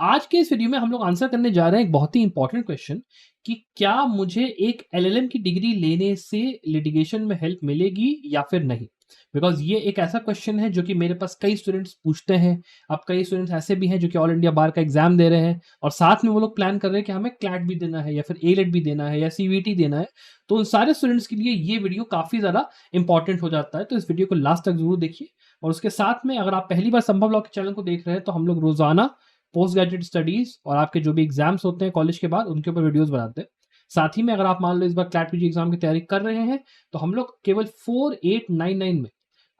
आज के इस वीडियो में हम लोग आंसर करने जा रहे हैं एक बहुत ही इंपॉर्टेंट क्वेश्चन कि क्या मुझे एक एलएलएम की डिग्री लेने से लिटिगेशन में हेल्प मिलेगी या फिर नहीं। बिकॉज ये एक ऐसा क्वेश्चन है जो कि मेरे पास कई स्टूडेंट्स पूछते हैं। अब कई स्टूडेंट्स ऐसे भी हैं जो कि ऑल इंडिया बार का एग्जाम दे रहे हैं और साथ में वो लोग प्लान कर रहे हैं कि हमें क्लैट भी देना है या फिर एलेट भी देना है या सीवीटी देना है। तो उन सारे स्टूडेंट्स के लिए ये वीडियो काफी ज्यादा इंपॉर्टेंट हो जाता है, तो इस वीडियो को लास्ट तक जरूर देखिए। और उसके साथ में अगर आप पहली बार संभव लॉ के चैनल को देख रहे हैं तो हम लोग रोजाना पोस्ट ग्रेजुएट स्टडीज और आपके जो भी एग्जाम्स होते हैं कॉलेज के बाद उनके ऊपर वीडियोस बनाते हैं। साथ ही में अगर आप मान लो इस बार क्लैट पीजी एग्जाम की तैयारी कर रहे हैं तो हम लोग केवल 4899 में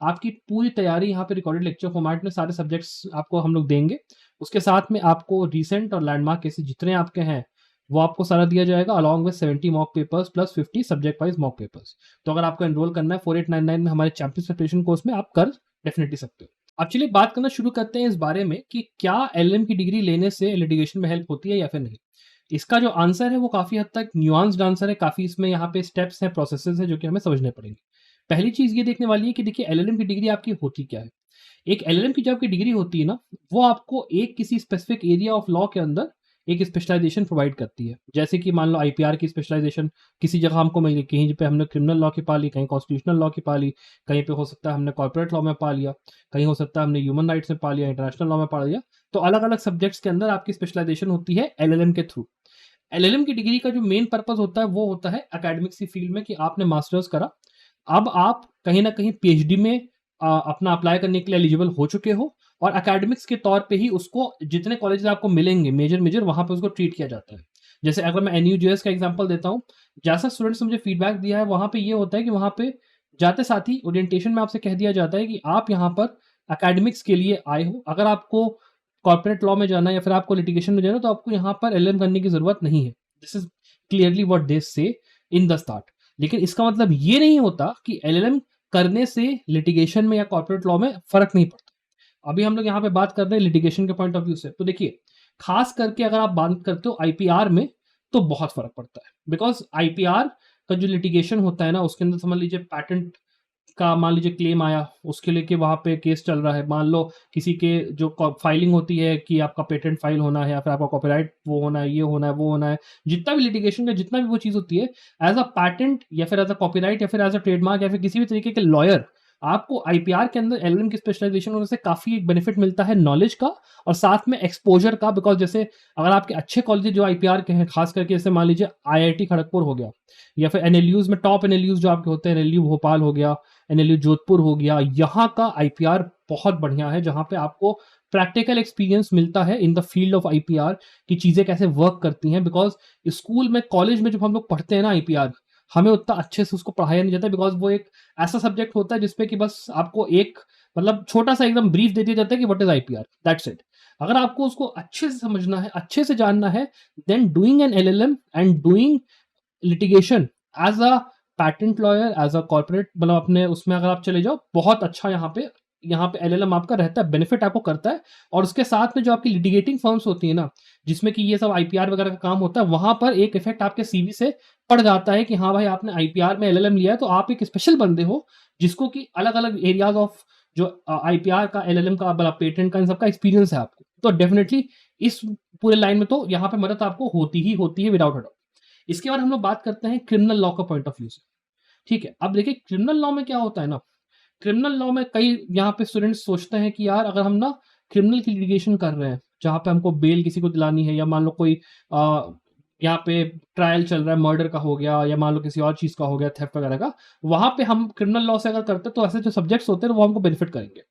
आपकी पूरी तैयारी यहाँ पे रिकॉर्डेड लेक्चर फॉर्मेट में सारे सब्जेक्ट्स आपको हम लोग देंगे। उसके साथ में आपको रिसेंट और लैंडमार्क केसेस जितने आपके हैं वो आपको सारा दिया जाएगा along with 70 mock papers plus 50 subject wise mock papers. तो अगर आपको एनरोल करना है 4899 में हमारे चैंपियंस प्रिपरेशन कोर्स में आप कर डेफिनेटली सकते हो। अब चलिए बात करना शुरू करते हैं इस बारे में कि क्या एलएलएम की डिग्री लेने से लिटिगेशन में हेल्प होती है या फिर नहीं। इसका जो आंसर है वो काफी हद तक न्यूआंस्ड आंसर है, काफी इसमें यहाँ पे स्टेप्स हैं, प्रोसेसेस हैं जो कि हमें समझने पड़ेंगे। पहली चीज ये देखने वाली है कि देखिए एलएलएम की डिग्री आपकी होती क्या है। एक एलएलएम की जो आपकी डिग्री होती है ना, वो आपको एक किसी स्पेसिफिक एरिया ऑफ लॉ के अंदर एक स्पेशलाइजेशन प्रोवाइड करती है। जैसे कि मान लो आईपीआर की स्पेशलाइजेशन किसी जगह हमको मिली, कहीं पे हमने क्रिमिनल लॉ की पा ली, कहीं कॉन्स्टिट्यूशनल लॉ की पा ली, कहीं पे हो सकता है हमने कॉर्पोरेट लॉ में पा लिया, कहीं हो सकता है हमने ह्यूमन राइट्स में पा लिया, इंटरनेशनल लॉ में पा लिया। तो अलग अलग सब्जेक्ट्स के अंदर आपकी स्पेशलाइजेशन होती है एलएलएम के थ्रू। एलएलएम की डिग्री का जो मेन पर्पस होता है वो होता है एकेडमिक्स की फील्ड में कि आपने मास्टर्स करा, अब आप कहीं ना कहीं पीएचडी में अपना अप्लाई करने के लिए एलिजिबल हो चुके हो और एकेडमिक्स के तौर पे ही उसको जितने कॉलेजेस आपको मिलेंगे मेजर मेजर वहां पे उसको ट्रीट किया जाता है। जैसे अगर मैं एनयूजेएस का एग्जांपल देता हूँ, जैसा स्टूडेंट्स ने मुझे फीडबैक दिया है वहां पे ये होता है कि वहां पे जाते साथ ही ओरिएंटेशन में आपसे कह दिया जाता है कि आप यहाँ पर एकेडमिक्स के लिए आए हो, अगर आपको कॉर्पोरेट लॉ में जाना है या फिर आपको लिटिगेशन में जाना है तो आपको यहाँ पर एलएलएम करने की जरूरत नहीं है। This is clearly what they से इन द स्टार्ट। लेकिन इसका मतलब ये नहीं होता कि एलएलएम करने से लिटिगेशन में या कॉर्पोरेट लॉ में फर्क नहीं पड़ता। अभी हम लोग यहाँ पे बात कर रहे हैं लिटिगेशन के पॉइंट ऑफ व्यू से, तो देखिए खास करके अगर आप बात करते हो आईपीआर में तो बहुत फर्क पड़ता है। बिकॉज आईपीआर का जो लिटिगेशन होता है ना उसके अंदर समझ लीजिए पैटेंट का मान लीजिए क्लेम आया, उसके लेके वहां पे केस चल रहा है। मान लो किसी के जो फाइलिंग होती है कि आपका पेटेंट फाइल होना है या फिर आपका कॉपीराइट वो होना है, ये होना है, वो होना है, जितना भी लिटिगेशन का जितना भी वो चीज होती है एज अ पैटेंट या फिर एज अ कॉपीराइट या फिर एज अ ट्रेडमार्क या फिर किसी भी तरीके के लॉयर, आपको आईपीआर के अंदर एलएलएम की स्पेशलाइजेशन होने से काफी एक बेनिफिट मिलता है नॉलेज का और साथ में एक्सपोजर का। बिकॉज जैसे अगर आपके अच्छे कॉलेज जो आईपीआर के हैं, खास करके जैसे मान लीजिए आईआईटी खड़गपुर हो गया या फिर एनएलयूज में टॉप एनएलयूज जो आपके होते हैं, एनएलयू भोपाल हो गया, एनएलयू जोधपुर हो गया, यहाँ का आईपीआर बहुत बढ़िया है जहां पे आपको प्रैक्टिकल एक्सपीरियंस मिलता है in the field of IPR की चीजें कैसे वर्क करती हैं। बिकॉज स्कूल में कॉलेज में जब हम लोग पढ़ते हैं ना आईपीआर, हमें उतना अच्छे से उसको पढ़ाया नहीं जाता बिकॉज वो एक ऐसा सब्जेक्ट होता है जिसपे कि बस आपको एक मतलब छोटा सा एकदम ब्रीफ दे दिया जाता है कि what is IPR, that's it. अगर आपको उसको अच्छे से समझना है, अच्छे से जानना है, then doing an LLM and doing litigation as a patent lawyer as a corporate मतलब अपने उसमें अगर आप चले जाओ बहुत अच्छा यहाँ पे एलएलएम आपका रहता है, बेनिफिट आपको करता है। और उसके साथ में जो आपकी लिटिगेटिंग फर्म्स होती है ना जिसमें कि ये सब आईपीआर वगैरह का काम होता है, वहां पर एक इफेक्ट आपके सीवी से पड़ जाता है कि हाँ भाई आपने आईपीआर में एलएलएम लिया है तो आप एक स्पेशल बंदे हो जिसको कि अलग अलग एरियाज ऑफ जो आईपीआर का एलएलएम का मतलब पेटेंट का इन सबका एक्सपीरियंस है आपको। तो डेफिनेटली इस पूरे लाइन में तो यहाँ पे मदद आपको होती ही है विदाउट अ डाउट। इसके बाद हम लोग बात करते हैं क्रिमिनल लॉ का पॉइंट ऑफ व्यू से। ठीक है, अब देखिए क्रिमिनल लॉ में क्या होता है ना, क्रिमिनल लॉ में कई यहाँ पे स्टूडेंट्स सोचते हैं कि यार अगर हम ना क्रिमिनल की लिटिगेशन कर रहे हैं जहाँ पे हमको बेल किसी को दिलानी है या मान लो कोई यहाँ पे ट्रायल चल रहा है, मर्डर का हो गया या मान लो किसी और चीज का हो गया, थेफ्ट वगैरह का, वहां पे हम क्रिमिनल लॉ से अगर करते हैं तो ऐसे जो सब्जेक्ट्स होते हैं वो हमको बेनिफिट करेंगे।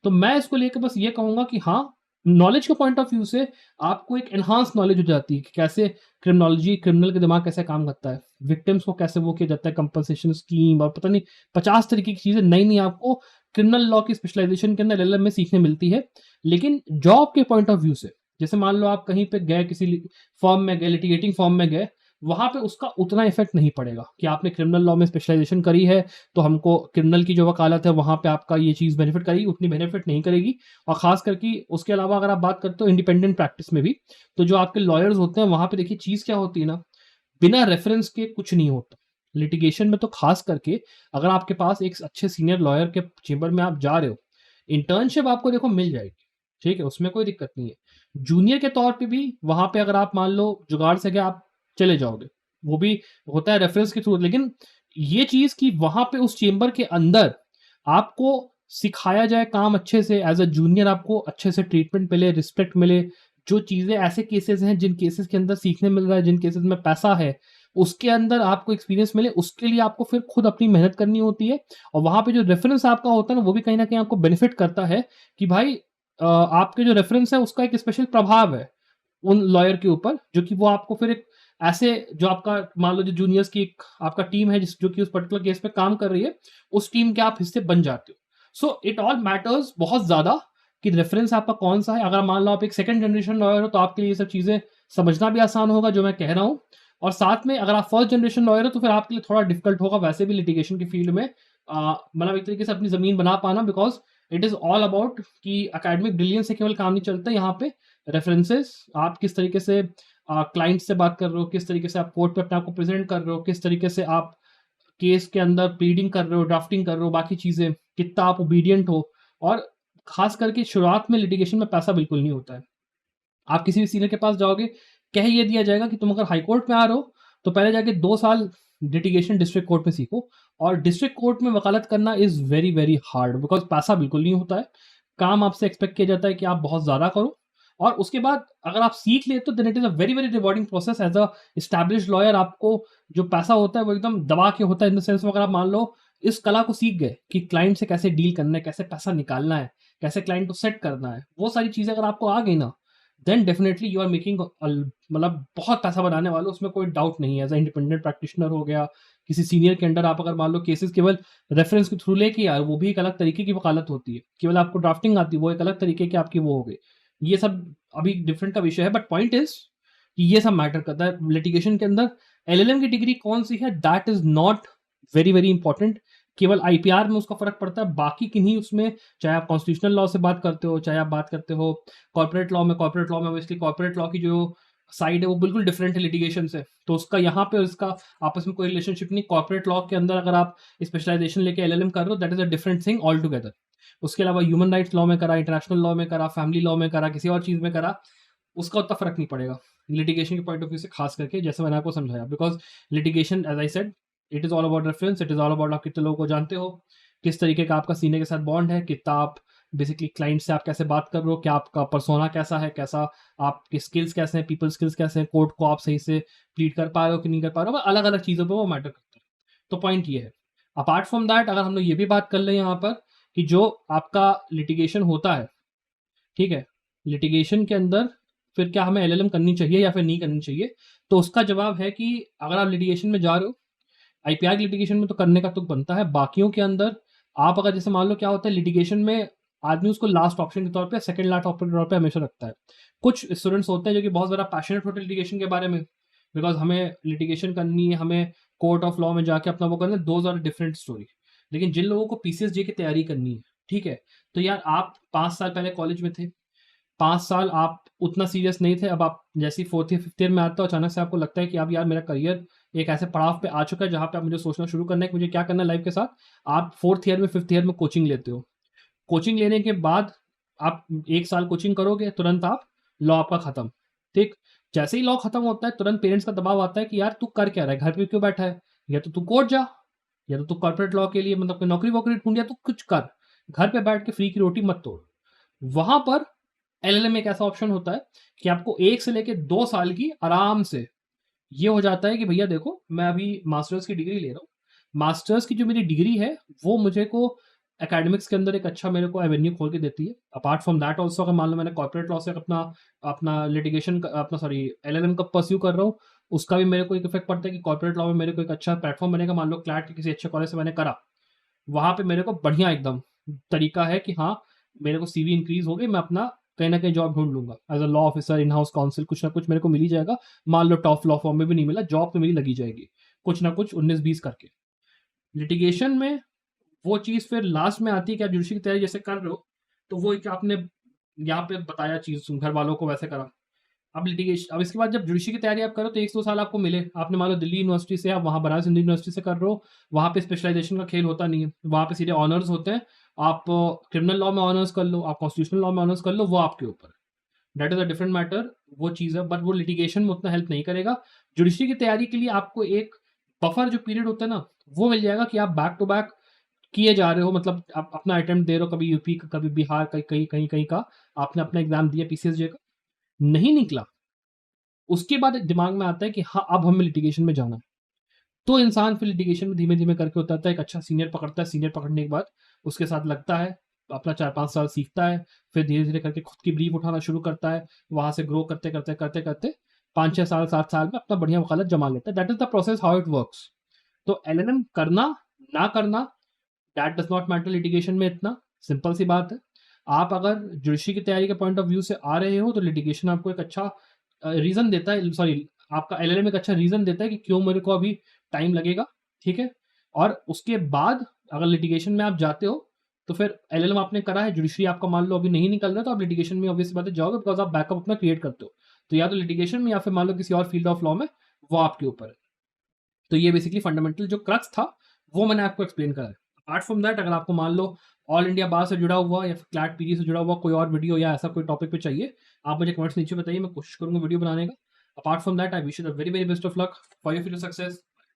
तो मैं इसको लेकर बस ये कहूंगा कि हाँ, नॉलेज के पॉइंट ऑफ व्यू से आपको एक एनहांस नॉलेज हो जाती है कि कैसे क्रिमिनोलॉजी, क्रिमिनल के दिमाग कैसे काम करता है, विक्टिम्स को कैसे वो किया जाता है, कंपनसेशन स्कीम और पता नहीं 50 तरीके की चीजें नई नई आपको क्रिमिनल लॉ की स्पेशलाइजेशन के अंदर एलएलएम में सीखने मिलती है। लेकिन जॉब के पॉइंट ऑफ व्यू से, जैसे मान लो आप कहीं पे गए, किसी फॉर्म में गए, लिटिगेटिंग फॉर्म में गए, वहां पे उसका उतना इफेक्ट नहीं पड़ेगा कि आपने क्रिमिनल लॉ में स्पेशलाइजेशन करी है तो हमको क्रिमिनल की जो वकालत है वहां पे आपका ये चीज बेनिफिट करेगी, उतनी बेनिफिट नहीं करेगी। और खास करके उसके अलावा अगर आप बात करते हो इंडिपेंडेंट प्रैक्टिस में भी, तो जो आपके लॉयर्स होते हैं वहां पे देखिए चीज क्या होती है ना, बिना रेफरेंस के कुछ नहीं होता। लिटिगेशन में तो खास करके अगर आपके पास एक अच्छे सीनियर लॉयर के चेंबर में आप जा रहे हो, इंटर्नशिप आपको देखो मिल जाएगी, ठीक है, उसमें कोई दिक्कत नहीं है। जूनियर के तौर पे भी वहाँ पे अगर आप मान लो जुगाड़ से क्या आप चले जाओगे, वो भी होता है रेफरेंस के थ्रू। लेकिन ये चीज़ कि वहाँ पे उस चेंबर के अंदर आपको सिखाया जाए काम अच्छे से, एज़ अ जूनियर आपको अच्छे से ट्रीटमेंट मिले, रिस्पेक्ट मिले, जो चीज़ें ऐसे केसेस हैं जिन केसेस के अंदर सीखने मिल रहा है, जिन केसेस में पैसा है, उसके अंदर आपको एक्सपीरियंस मिले, उसके लिए आपको फिर खुद अपनी मेहनत करनी होती है। और वहाँ पे जो रेफरेंस आपका होता है ना, वो भी कहीं न कहीं आपको बेनिफिट करता है कि भाई आपके जो रेफरेंस है उसका एक स्पेशल प्रभाव है उन लॉयर के ऊपर, जो कि वो आपको फिर एक ऐसे जो आपका मान लो जो जूनियर्स की एक आपका टीम है जिस जो कि उस पर्टिकुलर केस पे काम कर रही है, उस टीम के आप हिस्से बन जाते हो। सो इट ऑल मैटर्स बहुत ज़्यादा कि रेफरेंस आपका कौन-सा है। अगर मान लो आप एक सेकंड जनरेशन लॉयर हो तो आपके लिए ये सब चीज़ें समझना भी आसान होगा जो मैं कह रहा हूँ। और साथ में अगर आप फर्स्ट जनरेशन लॉयर हो तो फिर आपके लिए थोड़ा डिफिकल्ट होगा वैसे भी लिटिगेशन की फील्ड में मतलब एक तरीके से अपनी ज़मीन बना पाना, because it is all about कि एकेडमिक ब्रिलियंस से केवल काम नहीं चलता यहाँ पे। रेफरेंसेस आप किस तरीके से क्लाइंट से बात कर रहे हो, किस तरीके से आप कोर्ट पे अपने आप को प्रेज़ेंट कर रहे हो, किस तरीके से आप केस के अंदर प्लीडिंग कर रहे हो, ड्राफ्टिंग कर रहे हो, बाकी चीज़ें, कितना आप ओबीडिएंट हो। और ख़ास करके शुरुआत में लिटिगेशन में पैसा बिल्कुल नहीं होता है। आप किसी भी सीनियर के पास जाओगे, कह ये दिया जाएगा कि तुम अगर हाई कोर्ट में आ रहे हो, तो पहले जाके 2 साल लिटिगेशन डिस्ट्रिक्ट कोर्ट में सीखो। और डिस्ट्रिक्ट कोर्ट में वकालत करना is very, very hard, because पैसा बिल्कुल नहीं होता है। काम आपसे एक्सपेक्ट किया जाता है कि आप बहुत ज़्यादा करो, और उसके बाद अगर आप सीख लेते हो then it is a very, very rewarding process as a established lawyer. आपको जो पैसा होता है वो एकदम दबा के होता है, इन द सेंस में अगर आप मान लो इस कला को सीख गए कि क्लाइंट से कैसे डील करना है, कैसे पैसा निकालना है, कैसे क्लाइंट को सेट करना है, वो सारी चीज़ें अगर आपको आ गई ना, then definitely you are making मतलब बहुत पैसा बनाने वाले हो, उसमें कोई डाउट नहीं है। एज अ इंडिपेंडेंट प्रैक्टिशनर हो गया, किसी सीनियर के अंडर आप अगर मान लो केसेस केवल रेफरेंस के थ्रू लेके यार, वो भी एक अलग तरीके की वकालत होती है। केवल आपको ड्राफ्टिंग आती है, वो एक अलग तरीके की आपकी वो हो गई। ये सब अभी डिफरेंट का विषय है, बट पॉइंट इज कि ये सब मैटर करता है लिटिगेशन के अंदर। एलएलएम की डिग्री कौन सी है, that is not very very important. केवल आईपीआर में उसका फर्क पड़ता है, बाकी किन्हीं उसमें, चाहे आप कॉन्स्टिट्यूशनल लॉ से बात करते हो, चाहे आप बात करते हो कॉर्पोरेट लॉ में। कॉर्पोरेट लॉ में ऑब्वियसली कॉर्पोरेट लॉ की जो साइड है वो बिल्कुल डिफरेंट है लिटिगेशन से, तो उसका यहाँ पे उसका आपस में कोई रिलेशनशिप नहीं। कॉर्पोरेट लॉ के अंदर अगर आप स्पेशलाइजेशन लेके एलएलएम कर रहे हो, that is a different thing all together. उसके अलावा ह्यूमन राइट्स लॉ में करा, इंटरनेशनल लॉ में करा, फैमिली लॉ में करा, किसी और चीज़ में करा, उसका उतना फर्क नहीं पड़ेगा लिटिगेशन के पॉइंट ऑफ व्यू से, खास करके जैसे मैंने आपको समझाया। Because litigation as I said, it is all about reference, it is all about आप कितने लोगों को जानते हो, किस तरीके का आपका सीनियर के साथ बॉन्ड है, कितना आप बेसिकली क्लाइंट से आप कैसे बात कर रहे हो, क्या आपका पर्सोना कैसा है, कैसा आपके स्किल्स कैसे हैं, पीपल स्किल्स कैसे हैं, कोर्ट को आप सही से प्लीड कर पा रहे हो कि नहीं कर पा रहे हो, अलग अलग चीज़ों पर वो मैटर करता है। तो पॉइंट ये है। अपार्ट फ्रॉम दैट, अगर हम लोग ये भी बात कर लें यहाँ पर कि जो आपका लिटिगेशन होता है, ठीक है, लिटिगेशन के अंदर फिर क्या हमें एलएलएम करनी चाहिए या फिर नहीं करनी चाहिए, तो उसका जवाब है कि अगर आप लिटिगेशन में जा रहे हो, आईपीआर लिटिगेशन में तो करने का तुक बनता है। बाकियों के अंदर आप अगर जैसे मान लो क्या होता है लिटिगेशन में, आदमी उसको लास्ट ऑप्शन के तौर पे, सेकंड लास्ट ऑप्शन के तौर पे हमेशा रखता है। कुछ स्टूडेंट्स होते हैं जो कि बहुत ज़्यादा पैशनेट होते हैं लिटिगेशन के बारे में, बिकॉज़ हमें लिटिगेशन करनी है, हमें कोर्ट ऑफ लॉ में जाके अपना वो करना है, दोज़ आर डिफरेंट स्टोरी। लेकिन जिन लोगों को पीसीएसजे की तैयारी करनी है, ठीक है, तो यार आप 5 साल पहले कॉलेज में थे, 5 साल आप उतना सीरियस नहीं थे, अब आप जैसे ही 4th ईयर 5th ईयर में आते हो, अचानक से आपको लगता है कि अब यार मेरा करियर एक ऐसे पड़ाव पे आ चुका है जहाँ पे अब मुझे सोचना शुरू करना है कि मुझे क्या करना है लाइफ के साथ। आप 4th ईयर में 5th ईयर में कोचिंग लेते हो। कोचिंग लेने के बाद आप 1 साल कोचिंग करोगे, तुरंत आप लॉ आपका खत्म, ठीक? जैसे ही लॉ खत्म होता है, तुरंत पेरेंट्स का दबाव आता है कि यार तू कर क्या रहा है? घर पे क्यों बैठा है? या तो तू कोर्ट जा, या तो तू कॉर्पोरेट लॉ के लिए मतलब कोई नौकरी-वोकरी ढूँढ, या तू कुछ कर। घर पे बैठ के फ्री की रोटी मत तोड़। वहाँ पर एलएलएम एक ऐसा ऑप्शन होता है कि आपको 1 से लेके 2 साल की आराम से ये हो जाता है कि भैया देखो, मैं अभी मास्टर्स की डिग्री ले रहा हूँ। मास्टर्स की जो मेरी डिग्री है, वो मुझे को एकेडमिक्स के अंदर एक अच्छा मेरे को एवेन्यू खोल के देती है। अपार्ट फ्रॉम दैट ऑल्सो अगर मान लो मैंने कॉर्पोरेट लॉ से अपना अपना लिटिगेशन क अपना सॉरी एलएलएम का परस्यू कर रहा हूँ, उसका भी मेरे को एक इफ़ेक्ट पड़ता है कि कॉर्पोरेट लॉ में मेरे को एक अच्छा प्लेटफ़ॉर्म बनेगा। मान लो क्लैट के किसी अच्छे कॉलेज से मैंने करा, वहाँ पे मेरे को बढ़िया एकदम तरीका है कि हाँ, मेरे को सीवी इंक्रीज़ हो गई, मैं अपना कहीं न कहीं जॉब ढूँढ लूँगा। As a law officer, in house council कुछ ना कुछ मेरे को मिल ही जाएगा। मान लो टॉप लॉ फर्म में भी नहीं मिला, जॉब तो मेरी लगी जाएगी, कुछ ना कुछ 19-20 करके। लिटिगेशन में वो चीज़ फिर लास्ट में आती है कि आप जुडिशरी की तैयारी जैसे कर रहे हो, तो वो एक आपने यहाँ पे बताया चीज़ घर वालों को वैसे करा। अब इसके बाद जब जुडिशरी की तैयारी आप करो तो 1-2 साल आपको मिले। आपने मान लो दिल्ली यूनिवर्सिटी से, आप वहाँ बनारस हिंदू यूनिवर्सिटी से कर रहे हो, वहाँ पे स्पेशलाइज़ेशन का खेल होता नहीं है। वहाँ पे सीधे ऑनर्स होते हैं। आप क्रिमिनल लॉ में ऑनर्स कर लो, आप कॉन्स्टिट्यूशनल लॉ में ऑनर्स कर लो, वो आपके ऊपर है। That is a different matter, वो चीज़ है, बट वो लिटिगेशन में उतना हेल्प नहीं करेगा। जुडिशरी की तैयारी के लिए आपको एक बफर जो पीरियड होता है ना, वो मिल जाएगा कि आप बैक टू बैक किए जा रहे हो, मतलब आप अपना अटेम्प्ट दे रहे हो, कभी यूपी का, कभी बिहार का, कहीं कहीं कहीं का आपने अपना एग्जाम दिया पीसीएसजे का, नहीं निकला, उसके बाद दिमाग में आता है कि हाँ अब हमें लिटिगेशन में जाना है। तो इंसान फिर लिटिगेशन में धीमे धीमे करके उतरता है, एक अच्छा सीनियर पकड़ता है, सीनियर पकड़ने के बाद उसके साथ लगता है, अपना 4-5 साल सीखता है, फिर धीरे धीरे करके खुद की ब्रीफ उठाना शुरू करता है, वहां से ग्रो करते करते करते करते 5-6 साल 7 साल में अपना बढ़िया वकालत जमा लेता है। That is the process how it works. तो एलएलएम करना ना करना, that does not matter litigation में इतना, सिंपल सी बात है। आप अगर जुडिशरी की तैयारी के पॉइंट ऑफ व्यू से आ रहे हो तो लिटिगेशन आपको एक अच्छा रीजन देता है, सॉरी, आपका एलएलएम एक अच्छा रीजन देता है कि क्यों मेरे को अभी टाइम लगेगा, ठीक है। और उसके बाद अगर लिटिगेशन में आप जाते हो तो फिर एलएलएम आपने करा है, जुडिशरी आपका मान लो अभी नहीं निकल रहा, तो आप लिटिगेशन में ऑब्वियस बात है जाओगे, बिकॉज आप बैकअप अपना क्रिएट करते हो। तो या तो लिटिगेशन में या फिर मान लो किसी और फील्ड ऑफ लॉ में, वो आपके ऊपर है। तो ये बेसिकली फंडामेंटल जो क्रक्स था वो मैंने आपको एक्सप्लेन करा है। अपार्ट फ्रॉम दैट, अगर आपको मान लो ऑल इंडिया बार से जुड़ा हुआ या फिर क्लैट पीजी से जुड़ा हुआ कोई और वीडियो या ऐसा कोई टॉपिक पे चाहिए, आप मुझे कमेंट्स नीचे बताइए, मैं कोशिश करूंगा वीडियो बनाने का। Apart from that, I wish you the very very best of luck for your future success.